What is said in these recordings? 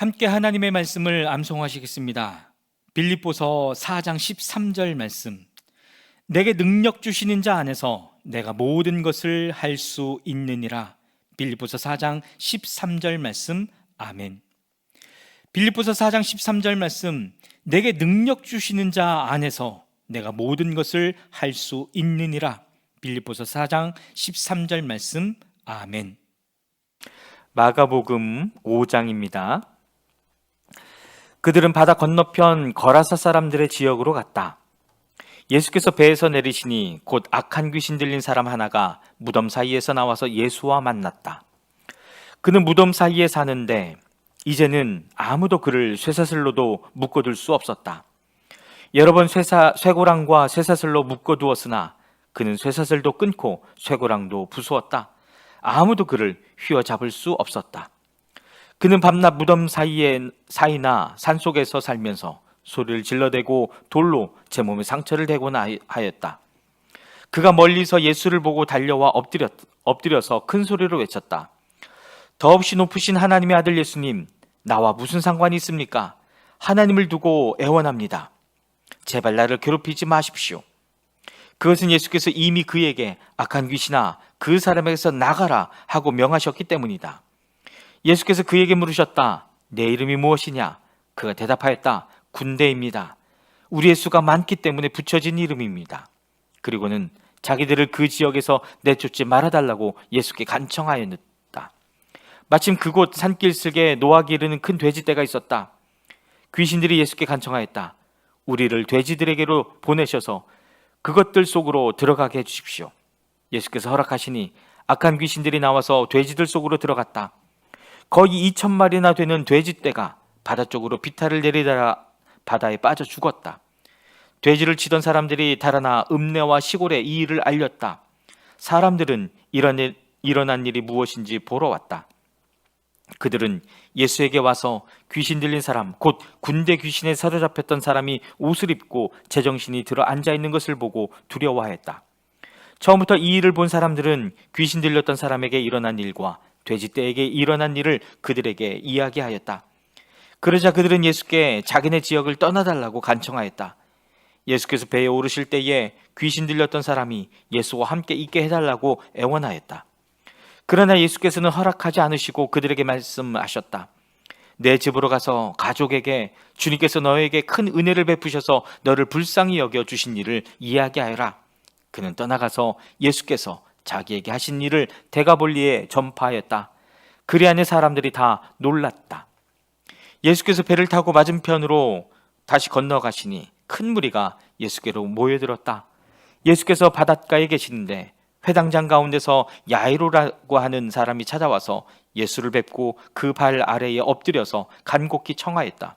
함께 하나님의 말씀을 암송하시겠습니다. 빌립보서 4장 13절 말씀. 내게 능력 주시는 자 안에서 내가 모든 것을 할 수 있느니라. 빌립보서 4장 13절 말씀. 아멘. 빌립보서 4장 13절 말씀. 내게 능력 주시는 자 안에서 내가 모든 것을 할 수 있느니라. 빌립보서 4장 13절 말씀. 아멘. 마가복음 5장입니다. 그들은 바다 건너편 거라사 사람들의 지역으로 갔다. 예수께서 배에서 내리시니 곧 악한 귀신 들린 사람 하나가 무덤 사이에서 나와서 예수와 만났다. 그는 무덤 사이에 사는데 이제는 아무도 그를 쇠사슬로도 묶어둘 수 없었다. 여러 번 쇠고랑과 쇠사슬로 묶어두었으나 그는 쇠사슬도 끊고 쇠고랑도 부수었다. 아무도 그를 휘어잡을 수 없었다. 그는 밤낮 무덤 사이나 산속에서 살면서 소리를 질러대고 돌로 제 몸에 상처를 대거나 하였다. 그가 멀리서 예수를 보고 달려와 엎드려서 큰 소리로 외쳤다. 더없이 높으신 하나님의 아들 예수님, 나와 무슨 상관이 있습니까? 하나님을 두고 애원합니다. 제발 나를 괴롭히지 마십시오. 그것은 예수께서 이미 그에게 악한 귀신아 그 사람에게서 나가라 하고 명하셨기 때문이다. 예수께서 그에게 물으셨다. 내 이름이 무엇이냐? 그가 대답하였다. 군대입니다. 우리의 수가 많기 때문에 붙여진 이름입니다. 그리고는 자기들을 그 지역에서 내쫓지 말아달라고 예수께 간청하였다. 마침 그곳 산길슭에 노하기 이르는 큰 돼지떼가 있었다. 귀신들이 예수께 간청하였다. 우리를 돼지들에게로 보내셔서 그것들 속으로 들어가게 해주십시오. 예수께서 허락하시니 악한 귀신들이 나와서 돼지들 속으로 들어갔다. 거의 2,000마리나 되는 돼지떼가 바다 쪽으로 비탈을 내리다가 바다에 빠져 죽었다. 돼지를 치던 사람들이 달아나 읍내와 시골에 이 일을 알렸다. 사람들은 일어난 일이 무엇인지 보러 왔다. 그들은 예수에게 와서 귀신 들린 사람, 곧 군대 귀신에 사로잡혔던 사람이 옷을 입고 제정신이 들어 앉아있는 것을 보고 두려워하였다. 처음부터 이 일을 본 사람들은 귀신 들렸던 사람에게 일어난 일과 돼지떼에게 일어난 일을 그들에게 이야기하였다. 그러자 그들은 예수께 자기네 지역을 떠나달라고 간청하였다. 예수께서 배에 오르실 때에 귀신 들렸던 사람이 예수와 함께 있게 해달라고 애원하였다. 그러나 예수께서는 허락하지 않으시고 그들에게 말씀하셨다. 내 집으로 가서 가족에게 주님께서 너에게 큰 은혜를 베푸셔서 너를 불쌍히 여겨주신 일을 이야기하여라. 그는 떠나가서 예수께서 자기에게 하신 일을 데가볼리에 전파하였다. 그리 안에 사람들이 다 놀랐다. 예수께서 배를 타고 맞은편으로 다시 건너가시니 큰 무리가 예수께로 모여들었다. 예수께서 바닷가에 계시는데 회당장 가운데서 야이로라고 하는 사람이 찾아와서 예수를 뵙고 그 발 아래에 엎드려서 간곡히 청하였다.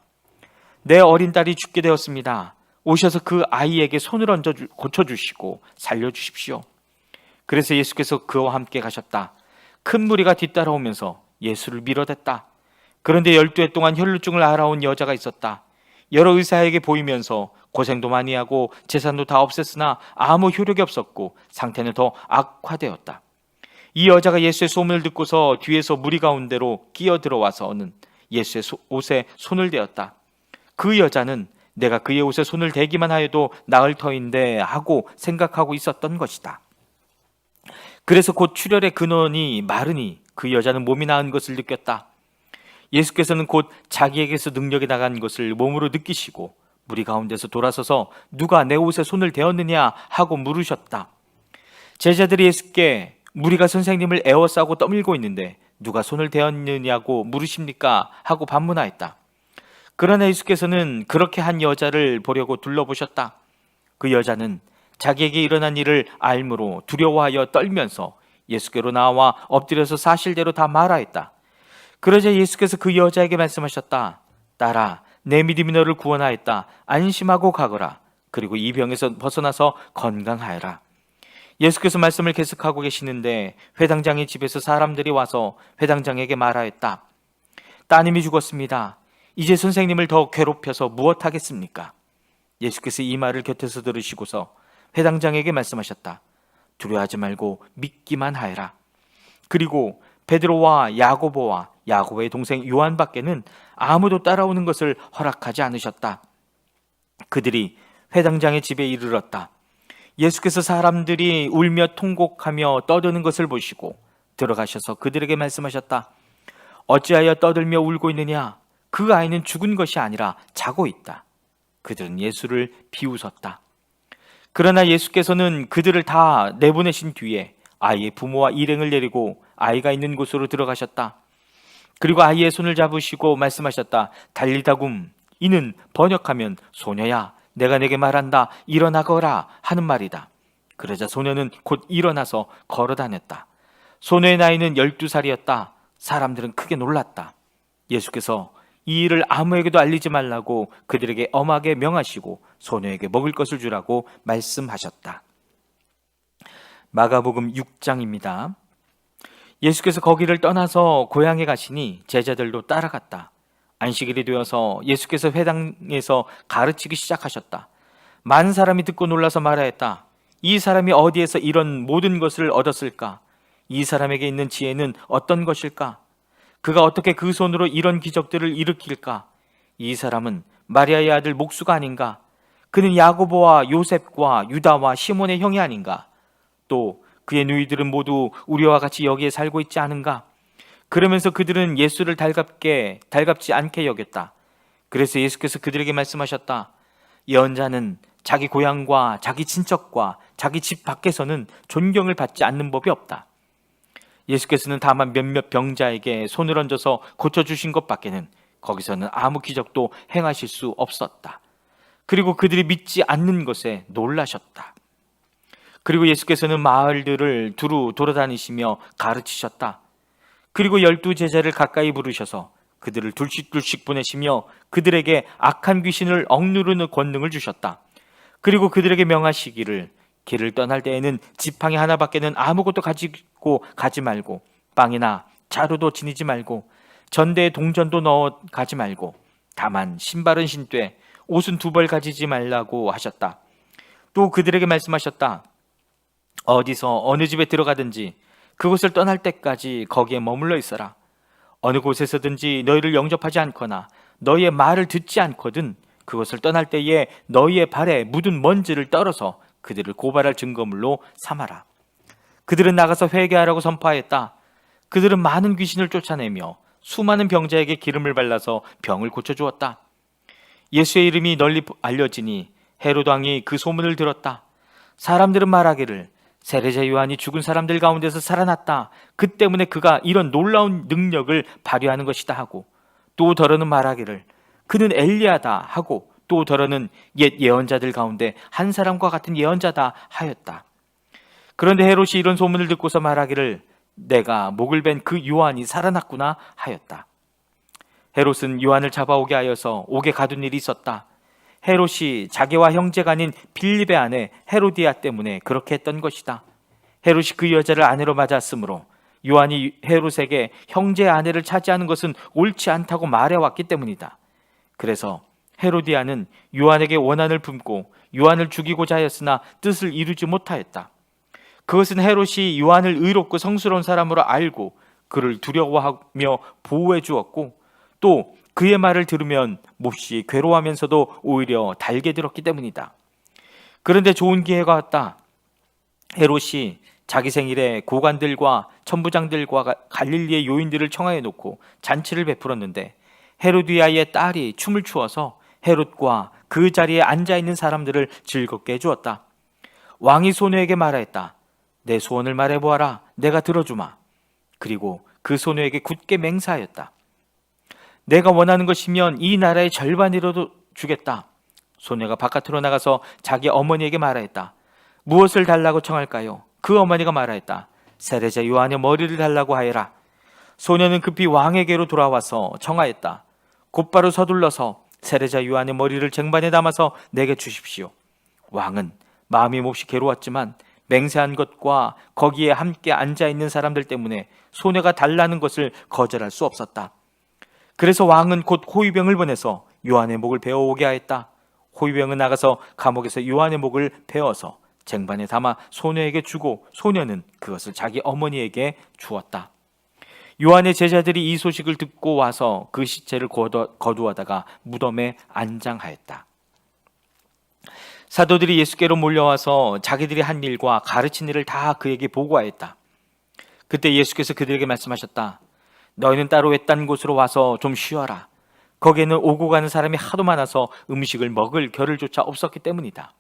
내 어린 딸이 죽게 되었습니다. 오셔서 그 아이에게 손을 얹어 고쳐주시고 살려주십시오. 그래서 예수께서 그와 함께 가셨다. 큰 무리가 뒤따라오면서 예수를 밀어댔다. 그런데 12해 동안 혈루증을 앓아온 여자가 있었다. 여러 의사에게 보이면서 고생도 많이 하고 재산도 다 없앴으나 아무 효력이 없었고 상태는 더 악화되었다. 이 여자가 예수의 소문을 듣고서 뒤에서 무리 가운데로 끼어들어와서는 예수의 옷에 손을 대었다. 그 여자는 내가 그의 옷에 손을 대기만 하여도 나을 터인데 하고 생각하고 있었던 것이다. 그래서 곧 출혈의 근원이 마르니 그 여자는 몸이 나은 것을 느꼈다. 예수께서는 곧 자기에게서 능력이 나간 것을 몸으로 느끼시고 무리 가운데서 돌아서서 누가 내 옷에 손을 대었느냐 하고 물으셨다. 제자들이 예수께 무리가 선생님을 에워싸고 떠밀고 있는데 누가 손을 대었느냐고 물으십니까? 하고 반문하였다. 그러나 예수께서는 그렇게 한 여자를 보려고 둘러보셨다. 그 여자는 자기에게 일어난 일을 알므로 두려워하여 떨면서 예수께로 나와 엎드려서 사실대로 다 말하였다. 그러자 예수께서 그 여자에게 말씀하셨다. 딸아, 내 믿음이 너를 구원하였다. 안심하고 가거라. 그리고 이 병에서 벗어나서 건강하여라. 예수께서 말씀을 계속하고 계시는데 회당장의 집에서 사람들이 와서 회당장에게 말하였다. 따님이 죽었습니다. 이제 선생님을 더 괴롭혀서 무엇하겠습니까? 예수께서 이 말을 곁에서 들으시고서 회당장에게 말씀하셨다. 두려워하지 말고 믿기만 하여라. 그리고 베드로와 야고보와 야고보의 동생 요한밖에는 아무도 따라오는 것을 허락하지 않으셨다. 그들이 회당장의 집에 이르렀다. 예수께서 사람들이 울며 통곡하며 떠드는 것을 보시고 들어가셔서 그들에게 말씀하셨다. 어찌하여 떠들며 울고 있느냐? 그 아이는 죽은 것이 아니라 자고 있다. 그들은 예수를 비웃었다. 그러나 예수께서는 그들을 다 내보내신 뒤에 아이의 부모와 일행을 데리고 아이가 있는 곳으로 들어가셨다. 그리고 아이의 손을 잡으시고 말씀하셨다. 달리다굼, 이는 번역하면 소녀야, 내가 내게 말한다, 일어나거라 하는 말이다. 그러자 소녀는 곧 일어나서 걸어 다녔다. 소녀의 나이는 12살이었다. 사람들은 크게 놀랐다. 예수께서 이 일을 아무에게도 알리지 말라고 그들에게 엄하게 명하시고 소녀에게 먹을 것을 주라고 말씀하셨다. 마가복음 6장입니다. 예수께서 거기를 떠나서 고향에 가시니 제자들도 따라갔다. 안식일이 되어서 예수께서 회당에서 가르치기 시작하셨다. 많은 사람이 듣고 놀라서 말하였다. 이 사람이 어디에서 이런 모든 것을 얻었을까? 이 사람에게 있는 지혜는 어떤 것일까? 그가 어떻게 그 손으로 이런 기적들을 일으킬까? 이 사람은 마리아의 아들 목수가 아닌가? 그는 야고보와 요셉과 유다와 시몬의 형이 아닌가? 또 그의 누이들은 모두 우리와 같이 여기에 살고 있지 않은가? 그러면서 그들은 예수를 달갑지 않게 여겼다. 그래서 예수께서 그들에게 말씀하셨다. 예언자는 자기 고향과 자기 친척과 자기 집 밖에서는 존경을 받지 않는 법이 없다. 예수께서는 다만 몇몇 병자에게 손을 얹어서 고쳐주신 것밖에는 거기서는 아무 기적도 행하실 수 없었다. 그리고 그들이 믿지 않는 것에 놀라셨다. 그리고 예수께서는 마을들을 두루 돌아다니시며 가르치셨다. 그리고 12제자를 가까이 부르셔서 그들을 둘씩 보내시며 그들에게 악한 귀신을 억누르는 권능을 주셨다. 그리고 그들에게 명하시기를 길을 떠날 때에는 지팡이 하나밖에는 아무것도 가지고 가지 말고 빵이나 자루도 지니지 말고 전대에 동전도 넣어 가지 말고 다만 신발은 신되 옷은 2벌 가지지 말라고 하셨다. 또 그들에게 말씀하셨다. 어디서 어느 집에 들어가든지 그곳을 떠날 때까지 거기에 머물러 있어라. 어느 곳에서든지 너희를 영접하지 않거나 너희의 말을 듣지 않거든 그곳을 떠날 때에 너희의 발에 묻은 먼지를 떨어서 그들을 고발할 증거물로 삼아라. 그들은 나가서 회개하라고 선포하였다. 그들은 많은 귀신을 쫓아내며 수많은 병자에게 기름을 발라서 병을 고쳐주었다. 예수의 이름이 널리 알려지니 헤롯 왕이 그 소문을 들었다. 사람들은 말하기를 세례자 요한이 죽은 사람들 가운데서 살아났다. 그 때문에 그가 이런 놀라운 능력을 발휘하는 것이다 하고 또 더러는 말하기를 그는 엘리야다 하고 또 더러는 옛 예언자들 가운데 한 사람과 같은 예언자다 하였다. 그런데 헤롯이 이런 소문을 듣고서 말하기를 내가 목을 벤 그 요한이 살아났구나 하였다. 헤롯은 요한을 잡아오게 하여서 옥에 가둔 일이 있었다. 헤롯이 자기와 형제가 아닌 빌립의 아내 헤로디아 때문에 그렇게 했던 것이다. 헤롯이 그 여자를 아내로 맞았으므로 요한이 헤롯에게 형제의 아내를 차지하는 것은 옳지 않다고 말해왔기 때문이다. 그래서 헤로디아는 요한에게 원한을 품고 요한을 죽이고자 하였으나 뜻을 이루지 못하였다. 그것은 헤롯이 요한을 의롭고 성스러운 사람으로 알고 그를 두려워하며 보호해 주었고 또 그의 말을 들으면 몹시 괴로워하면서도 오히려 달게 들었기 때문이다. 그런데 좋은 기회가 왔다. 헤롯이 자기 생일에 고관들과 천부장들과 갈릴리의 요인들을 청하해 놓고 잔치를 베풀었는데 헤로디아의 딸이 춤을 추어서 헤롯과 그 자리에 앉아있는 사람들을 즐겁게 해주었다. 왕이 소녀에게 말하였다. 내 소원을 말해보아라. 내가 들어주마. 그리고 그 소녀에게 굳게 맹세하였다. 내가 원하는 것이면 이 나라의 절반이라도 주겠다. 소녀가 바깥으로 나가서 자기 어머니에게 말하였다. 무엇을 달라고 청할까요? 그 어머니가 말하였다. 세례자 요한의 머리를 달라고 하여라. 소녀는 급히 왕에게로 돌아와서 청하였다. 곧바로 서둘러서 세례자 요한의 머리를 쟁반에 담아서 내게 주십시오. 왕은 마음이 몹시 괴로웠지만 맹세한 것과 거기에 함께 앉아있는 사람들 때문에 소녀가 달라는 것을 거절할 수 없었다. 그래서 왕은 곧 호위병을 보내서 요한의 목을 베어오게 하였다. 호위병은 나가서 감옥에서 요한의 목을 베어서 쟁반에 담아 소녀에게 주고 소녀는 그것을 자기 어머니에게 주었다. 요한의 제자들이 이 소식을 듣고 와서 그 시체를 거두어다가 무덤에 안장하였다. 사도들이 예수께로 몰려와서 자기들이 한 일과 가르친 일을 다 그에게 보고하였다. 그때 예수께서 그들에게 말씀하셨다. 너희는 따로 외딴 곳으로 와서 좀 쉬어라. 거기에는 오고 가는 사람이 하도 많아서 음식을 먹을 겨를조차 없었기 때문이다.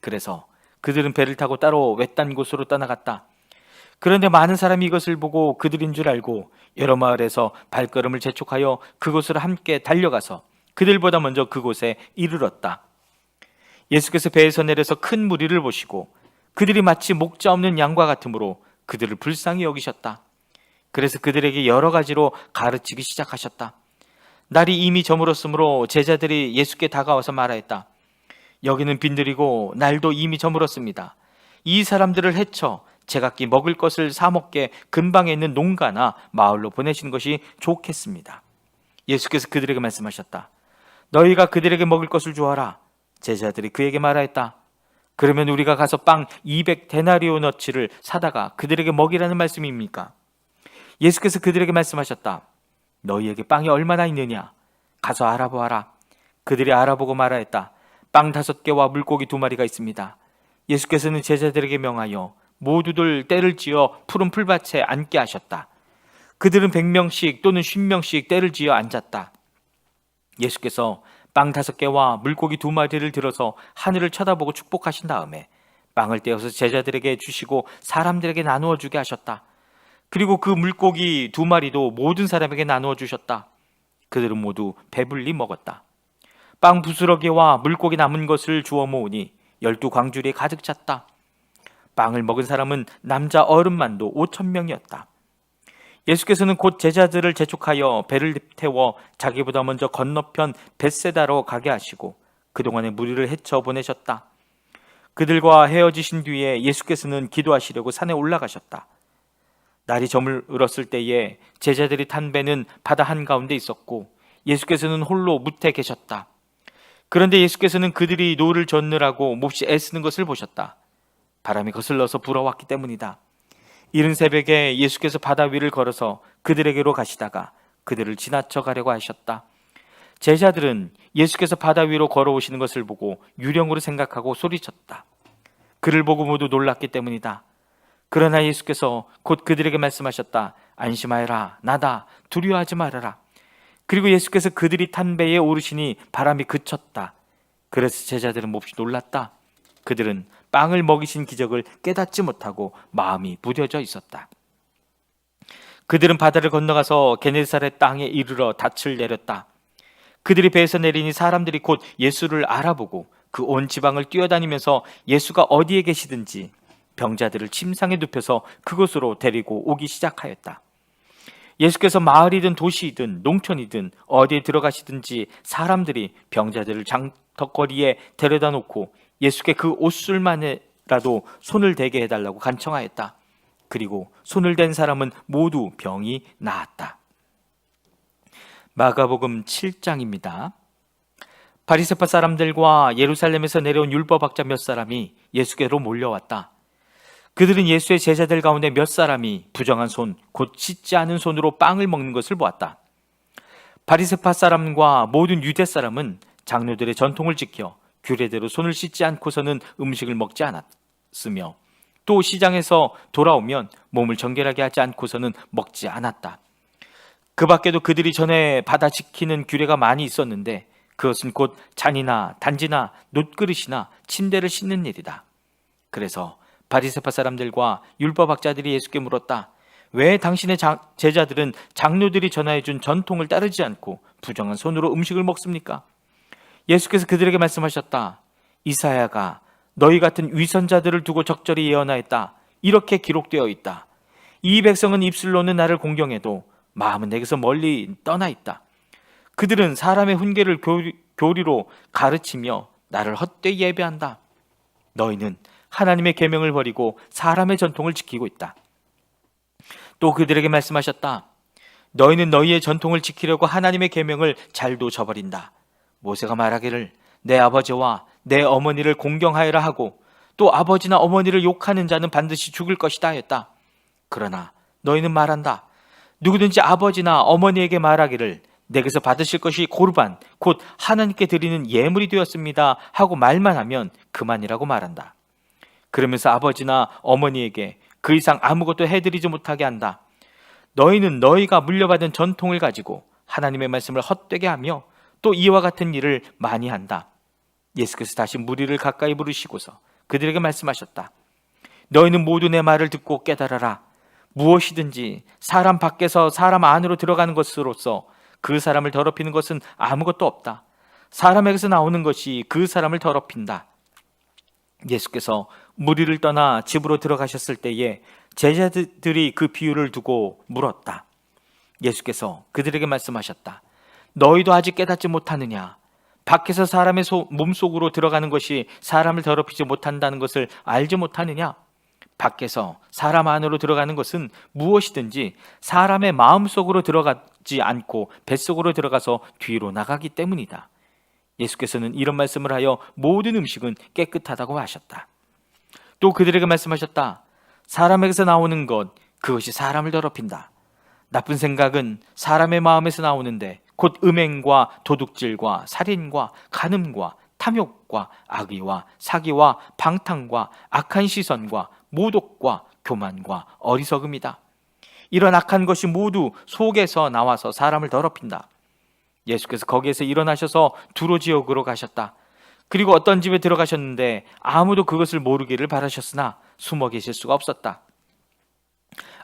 그래서 그들은 배를 타고 따로 외딴 곳으로 떠나갔다. 그런데 많은 사람이 이것을 보고 그들인 줄 알고 여러 마을에서 발걸음을 재촉하여 그곳으로 함께 달려가서 그들보다 먼저 그곳에 이르렀다. 예수께서 배에서 내려서 큰 무리를 보시고 그들이 마치 목자 없는 양과 같으므로 그들을 불쌍히 여기셨다. 그래서 그들에게 여러 가지로 가르치기 시작하셨다. 날이 이미 저물었으므로 제자들이 예수께 다가와서 말하였다. 여기는 빈들이고 날도 이미 저물었습니다. 이 사람들을 해쳐 제각기 먹을 것을 사 먹게 근방에 있는 농가나 마을로 보내시는 것이 좋겠습니다. 예수께서 그들에게 말씀하셨다. 너희가 그들에게 먹을 것을 주어라. 제자들이 그에게 말하였다. 그러면 우리가 가서 빵 200데나리오너치를 사다가 그들에게 먹이라는 말씀입니까? 예수께서 그들에게 말씀하셨다. 너희에게 빵이 얼마나 있느냐? 가서 알아보아라. 그들이 알아보고 말하였다. 빵 5개와 물고기 2마리가 있습니다. 예수께서는 제자들에게 명하여 모두들 떼를 지어 푸른 풀밭에 앉게 하셨다. 그들은 100명씩 또는 50명씩 떼를 지어 앉았다. 예수께서 빵 5개와 물고기 2마리를 들어서 하늘을 쳐다보고 축복하신 다음에 빵을 떼어서 제자들에게 주시고 사람들에게 나누어 주게 하셨다. 그리고 그 물고기 2마리도 모든 사람에게 나누어 주셨다. 그들은 모두 배불리 먹었다. 빵 부스러기와 물고기 남은 것을 주워 모으니 12광주리에 가득 찼다. 빵을 먹은 사람은 남자 어른만도 5,000명이었다. 예수께서는 곧 제자들을 재촉하여 배를 태워 자기보다 먼저 건너편 벳세다로 가게 하시고 그동안의 무리를 헤쳐 보내셨다. 그들과 헤어지신 뒤에 예수께서는 기도하시려고 산에 올라가셨다. 날이 저물었을 때에 제자들이 탄 배는 바다 한가운데 있었고 예수께서는 홀로 뭇에 계셨다. 그런데 예수께서는 그들이 노를 젓느라고 몹시 애쓰는 것을 보셨다. 바람이 거슬러서 불어왔기 때문이다. 이른 새벽에 예수께서 바다 위를 걸어서 그들에게로 가시다가 그들을 지나쳐 가려고 하셨다. 제자들은 예수께서 바다 위로 걸어오시는 것을 보고 유령으로 생각하고 소리쳤다. 그를 보고 모두 놀랐기 때문이다. 그러나 예수께서 곧 그들에게 말씀하셨다. 안심하여라. 나다. 두려워하지 말아라. 그리고 예수께서 그들이 탄 배에 오르시니 바람이 그쳤다. 그래서 제자들은 몹시 놀랐다. 그들은 빵을 먹이신 기적을 깨닫지 못하고 마음이 무뎌져 있었다. 그들은 바다를 건너가서 게네사렛 땅에 이르러 닻을 내렸다. 그들이 배에서 내리니 사람들이 곧 예수를 알아보고 그 온 지방을 뛰어다니면서 예수가 어디에 계시든지 병자들을 침상에 눕혀서 그곳으로 데리고 오기 시작하였다. 예수께서 마을이든 도시이든 농촌이든 어디에 들어가시든지 사람들이 병자들을 장덕거리에 데려다 놓고 예수께 그 옷술만이라도 손을 대게 해달라고 간청하였다. 그리고 손을 댄 사람은 모두 병이 나았다. 마가복음 7장입니다. 바리새파 사람들과 예루살렘에서 내려온 율법학자 몇 사람이 예수께로 몰려왔다. 그들은 예수의 제자들 가운데 몇 사람이 부정한 손, 곧 씻지 않은 손으로 빵을 먹는 것을 보았다. 바리새파 사람과 모든 유대 사람은 장로들의 전통을 지켜 규례대로 손을 씻지 않고서는 음식을 먹지 않았으며 또 시장에서 돌아오면 몸을 정결하게 하지 않고서는 먹지 않았다. 그 밖에도 그들이 전에 받아 지키는 규례가 많이 있었는데 그것은 곧 잔이나 단지나 놋그릇이나 침대를 씻는 일이다. 그래서 바리새파 사람들과 율법학자들이 예수께 물었다. 왜 당신의 제자들은 장로들이 전하여준 전통을 따르지 않고 부정한 손으로 음식을 먹습니까? 예수께서 그들에게 말씀하셨다. 이사야가 너희 같은 위선자들을 두고 적절히 예언하였다. 이렇게 기록되어 있다. 이 백성은 입술로는 나를 공경해도 마음은 내게서 멀리 떠나 있다. 그들은 사람의 훈계를 교리로 가르치며 나를 헛되이 예배한다. 너희는 하나님의 계명을 버리고 사람의 전통을 지키고 있다. 또 그들에게 말씀하셨다. 너희는 너희의 전통을 지키려고 하나님의 계명을 잘도 저버린다. 모세가 말하기를 내 아버지와 내 어머니를 공경하여라 하고 또 아버지나 어머니를 욕하는 자는 반드시 죽을 것이다 하였다. 그러나 너희는 말한다. 누구든지 아버지나 어머니에게 말하기를 내게서 받으실 것이 고르반 곧 하나님께 드리는 예물이 되었습니다 하고 말만 하면 그만이라고 말한다. 그러면서 아버지나 어머니에게 그 이상 아무것도 해드리지 못하게 한다. 너희는 너희가 물려받은 전통을 가지고 하나님의 말씀을 헛되게 하며 또 이와 같은 일을 많이 한다. 예수께서 다시 무리를 가까이 부르시고서 그들에게 말씀하셨다. 너희는 모두 내 말을 듣고 깨달아라. 무엇이든지 사람 밖에서 사람 안으로 들어가는 것으로서 그 사람을 더럽히는 것은 아무것도 없다. 사람에게서 나오는 것이 그 사람을 더럽힌다. 예수께서 무리를 떠나 집으로 들어가셨을 때에 제자들이 그 비유를 두고 물었다. 예수께서 그들에게 말씀하셨다. 너희도 아직 깨닫지 못하느냐? 밖에서 사람의 몸속으로 들어가는 것이 사람을 더럽히지 못한다는 것을 알지 못하느냐? 밖에서 사람 안으로 들어가는 것은 무엇이든지 사람의 마음속으로 들어가지 않고 뱃속으로 들어가서 뒤로 나가기 때문이다. 예수께서는 이런 말씀을 하여 모든 음식은 깨끗하다고 하셨다. 또 그들에게 말씀하셨다. 사람에게서 나오는 것, 그것이 사람을 더럽힌다. 나쁜 생각은 사람의 마음에서 나오는데 곧 음행과 도둑질과 살인과 간음과 탐욕과 악의와 사기와 방탕과 악한 시선과 모독과 교만과 어리석음이다. 이런 악한 것이 모두 속에서 나와서 사람을 더럽힌다. 예수께서 거기에서 일어나셔서 두로 지역으로 가셨다. 그리고 어떤 집에 들어가셨는데 아무도 그것을 모르기를 바라셨으나 숨어 계실 수가 없었다.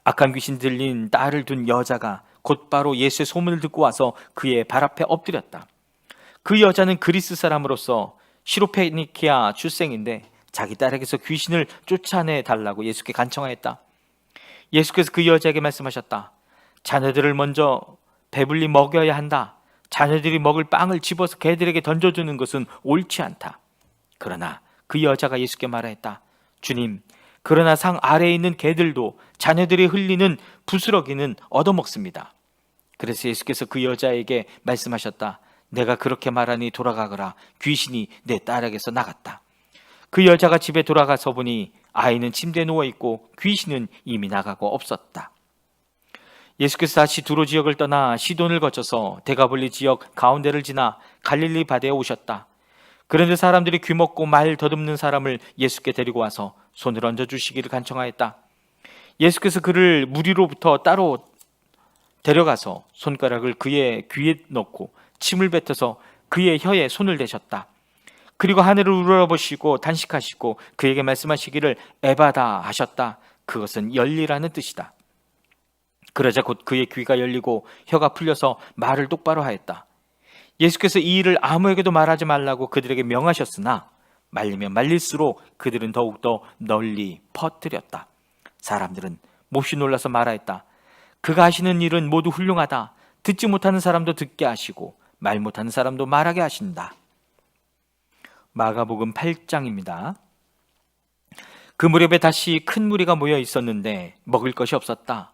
악한 귀신 들린 딸을 둔 여자가 곧바로 예수의 소문을 듣고 와서 그의 발 앞에 엎드렸다. 그 여자는 그리스 사람으로서 시로페니키아 출생인데 자기 딸에게서 귀신을 쫓아내 달라고 예수께 간청하였다. 예수께서 그 여자에게 말씀하셨다. 자녀들을 먼저 배불리 먹여야 한다. 자녀들이 먹을 빵을 집어서 개들에게 던져주는 것은 옳지 않다. 그러나 그 여자가 예수께 말하였다. 주님, 그러나 상 아래에 있는 개들도 자녀들이 흘리는 부스러기는 얻어먹습니다. 그래서 예수께서 그 여자에게 말씀하셨다. 내가 그렇게 말하니 돌아가거라. 귀신이 내 딸에게서 나갔다. 그 여자가 집에 돌아가서 보니 아이는 침대에 누워있고 귀신은 이미 나가고 없었다. 예수께서 다시 두로 지역을 떠나 시돈을 거쳐서 데가볼리 지역 가운데를 지나 갈릴리 바다에 오셨다. 그런데 사람들이 귀먹고 말 더듬는 사람을 예수께 데리고 와서 손을 얹어주시기를 간청하였다. 예수께서 그를 무리로부터 따로 데려가서 손가락을 그의 귀에 넣고 침을 뱉어서 그의 혀에 손을 대셨다. 그리고 하늘을 우러러보시고 단식하시고 그에게 말씀하시기를 에바다 하셨다. 그것은 열리라는 뜻이다. 그러자 곧 그의 귀가 열리고 혀가 풀려서 말을 똑바로 하였다. 예수께서 이 일을 아무에게도 말하지 말라고 그들에게 명하셨으나 말리면 말릴수록 그들은 더욱더 널리 퍼뜨렸다. 사람들은 몹시 놀라서 말하였다. 그가 하시는 일은 모두 훌륭하다. 듣지 못하는 사람도 듣게 하시고 말 못하는 사람도 말하게 하신다. 마가복음 8장입니다. 그 무렵에 다시 큰 무리가 모여 있었는데 먹을 것이 없었다.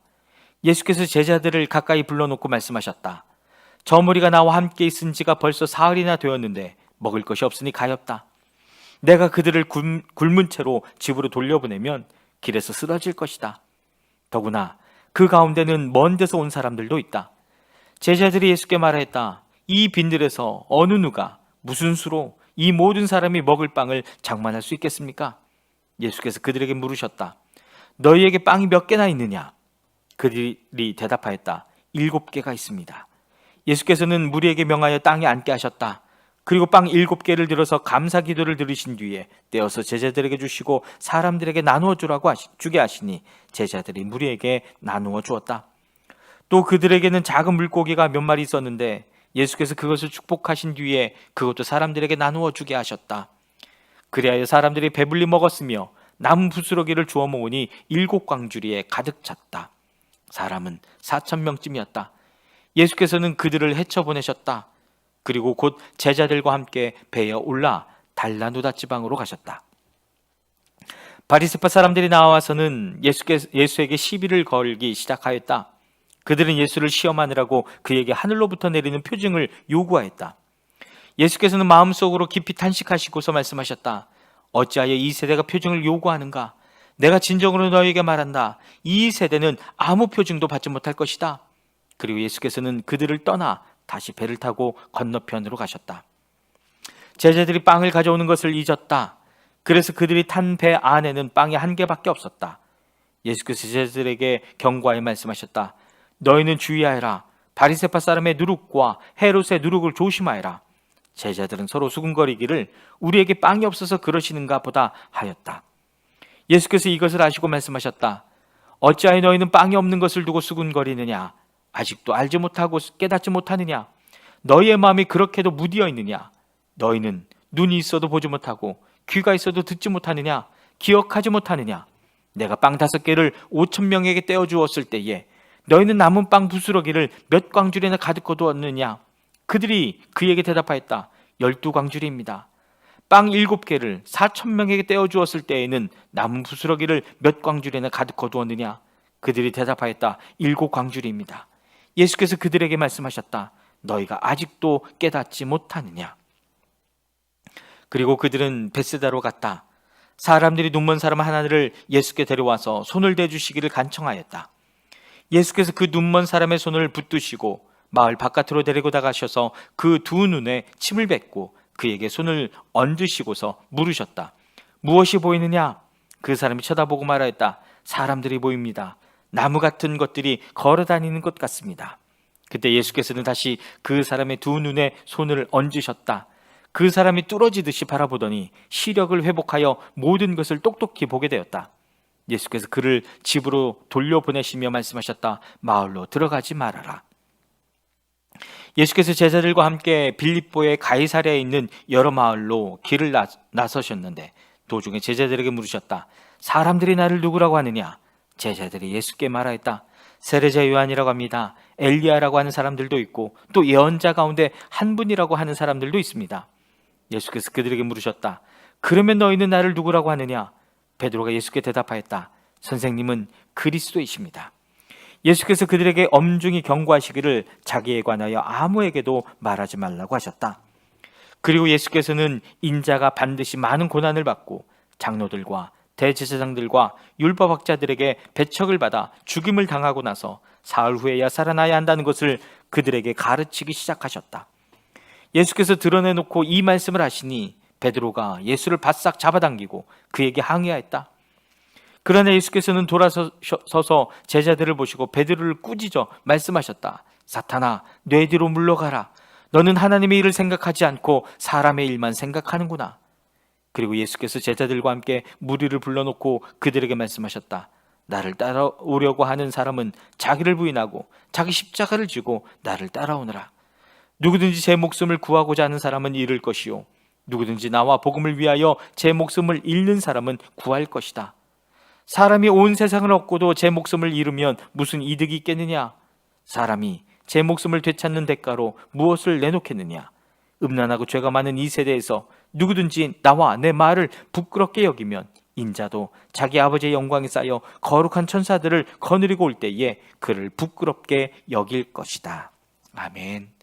예수께서 제자들을 가까이 불러놓고 말씀하셨다. 저 무리가 나와 함께 있은 지가 벌써 사흘이나 되었는데 먹을 것이 없으니 가엾다. 내가 그들을 굶은 채로 집으로 돌려보내면 길에서 쓰러질 것이다. 더구나 그 가운데는 먼 데서 온 사람들도 있다. 제자들이 예수께 말하였다. 이 빈들에서 어느 누가 무슨 수로 이 모든 사람이 먹을 빵을 장만할 수 있겠습니까? 예수께서 그들에게 물으셨다. 너희에게 빵이 몇 개나 있느냐? 그들이 대답하였다. 7개가 있습니다. 예수께서는 무리에게 명하여 땅에 앉게 하셨다. 그리고 빵 7개를 들어서 감사 기도를 들으신 뒤에 떼어서 제자들에게 주시고 사람들에게 나누어 주게 하시니 제자들이 무리에게 나누어 주었다. 또 그들에게는 작은 물고기가 몇 마리 있었는데 예수께서 그것을 축복하신 뒤에 그것도 사람들에게 나누어 주게 하셨다. 그리하여 사람들이 배불리 먹었으며 남은 부스러기를 주워 모으니 7광주리에 가득 찼다. 사람은 4,000명쯤이었다. 예수께서는 그들을 헤쳐보내셨다. 그리고 곧 제자들과 함께 배에 올라 달라누다 지방으로 가셨다. 바리새파 사람들이 나와서는 예수에게 시비를 걸기 시작하였다. 그들은 예수를 시험하느라고 그에게 하늘로부터 내리는 표징을 요구하였다. 예수께서는 마음속으로 깊이 탄식하시고서 말씀하셨다. 어찌하여 이 세대가 표징을 요구하는가? 내가 진정으로 너희에게 말한다. 이 세대는 아무 표징도 받지 못할 것이다. 그리고 예수께서는 그들을 떠나 다시 배를 타고 건너편으로 가셨다. 제자들이 빵을 가져오는 것을 잊었다. 그래서 그들이 탄 배 안에는 빵이 한 개밖에 없었다. 예수께서 제자들에게 경고하여 말씀하셨다. 너희는 주의하여라. 바리새파 사람의 누룩과 헤롯의 누룩을 조심하여라. 제자들은 서로 수군거리기를 우리에게 빵이 없어서 그러시는가 보다 하였다. 예수께서 이것을 아시고 말씀하셨다. 어찌하여 너희는 빵이 없는 것을 두고 수군거리느냐? 아직도 알지 못하고 깨닫지 못하느냐? 너희의 마음이 그렇게도 무디어 있느냐? 너희는 눈이 있어도 보지 못하고 귀가 있어도 듣지 못하느냐? 기억하지 못하느냐? 내가 빵 5개를 5,000명에게 떼어주었을 때에 너희는 남은 빵 부스러기를 몇 광줄이나 가득 거두었느냐? 그들이 그에게 대답하였다. 12광줄입니다. 빵 7개를 4,000명에게 떼어주었을 때에는 남은 부스러기를 몇 광줄이나 가득 거두었느냐? 그들이 대답하였다. 7광줄입니다. 예수께서 그들에게 말씀하셨다. 너희가 아직도 깨닫지 못하느냐? 그리고 그들은 벳세다로 갔다. 사람들이 눈먼 사람 하나를 예수께 데려와서 손을 대주시기를 간청하였다. 예수께서 그 눈먼 사람의 손을 붙드시고 마을 바깥으로 데리고 나가셔서 그 두 눈에 침을 뱉고 그에게 손을 얹으시고서 물으셨다. 무엇이 보이느냐? 그 사람이 쳐다보고 말하였다. 사람들이 보입니다. 나무 같은 것들이 걸어다니는 것 같습니다. 그때 예수께서는 다시 그 사람의 두 눈에 손을 얹으셨다. 그 사람이 뚫어지듯이 바라보더니 시력을 회복하여 모든 것을 똑똑히 보게 되었다. 예수께서 그를 집으로 돌려보내시며 말씀하셨다. 마을로 들어가지 말아라. 예수께서 제자들과 함께 빌립보의 가이사랴에 있는 여러 마을로 길을 나서셨는데 도중에 제자들에게 물으셨다. 사람들이 나를 누구라고 하느냐? 제자들이 예수께 말하였다. 세례자 요한이라고 합니다. 엘리야라고 하는 사람들도 있고 또 예언자 가운데 한 분이라고 하는 사람들도 있습니다. 예수께서 그들에게 물으셨다. 그러면 너희는 나를 누구라고 하느냐? 베드로가 예수께 대답하였다. 선생님은 그리스도이십니다. 예수께서 그들에게 엄중히 경고하시기를 자기에 관하여 아무에게도 말하지 말라고 하셨다. 그리고 예수께서는 인자가 반드시 많은 고난을 받고 장로들과 대제사장들과 율법학자들에게 배척을 받아 죽임을 당하고 나서 사흘 후에야 살아나야 한다는 것을 그들에게 가르치기 시작하셨다. 예수께서 드러내놓고 이 말씀을 하시니 베드로가 예수를 바싹 잡아당기고 그에게 항의하였다. 그러나 예수께서는 돌아서서 제자들을 보시고 베드로를 꾸짖어 말씀하셨다. 사탄아, 내 뒤로 물러가라. 너는 하나님의 일을 생각하지 않고 사람의 일만 생각하는구나. 그리고 예수께서 제자들과 함께 무리를 불러놓고 그들에게 말씀하셨다. 나를 따라오려고 하는 사람은 자기를 부인하고 자기 십자가를 지고 나를 따라오느라. 누구든지 제 목숨을 구하고자 하는 사람은 잃을 것이요 누구든지 나와 복음을 위하여 제 목숨을 잃는 사람은 구할 것이다. 사람이 온 세상을 얻고도 제 목숨을 잃으면 무슨 이득이 있겠느냐? 사람이 제 목숨을 되찾는 대가로 무엇을 내놓겠느냐? 음란하고 죄가 많은 이 세대에서 누구든지 나와 내 말을 부끄럽게 여기면 인자도 자기 아버지의 영광에 쌓여 거룩한 천사들을 거느리고 올 때에 그를 부끄럽게 여길 것이다. 아멘.